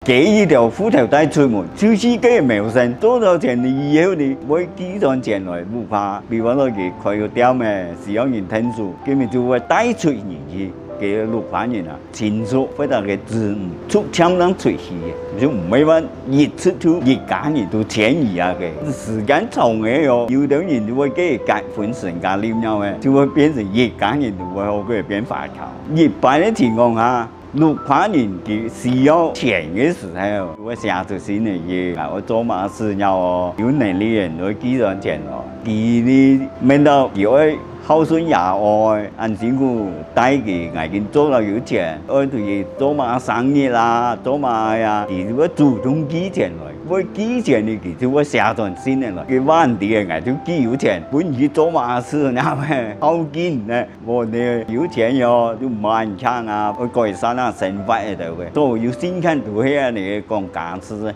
給一條褲頭帶出門，就是佢嘅謀生。多少錢你以後你會幾多錢來不怕？比方說佢開個店咩，需要人聽數，佢咪就會帶出人去。嘅綠化人啊，清楚非常嘅字出相當出戲嘅，就唔係話一出就一家人都遷移啊嘅，時間長嘅喲，有啲人就會給結婚成家立業嘅，就會變成一家人都會好佢變華僑。一般嘅情況下，綠化人佢需要錢嘅時候，會想出新嘅嘢，我做馬事要有能力人會幾多錢咯，佢呢免到佢會孝順也愛，按辛苦帶佢捱緊做到有錢，愛對佢做馬生意啦，做馬呀，佢會主動寄錢來，會寄錢呢佢就會下段先嚟，佢晚啲嘅捱就寄有錢，本佢做馬事那咩好緊呢，我哋有錢喲就滿腔啊，會改善啊生活喺度嘅，都有先看到喺你講價值。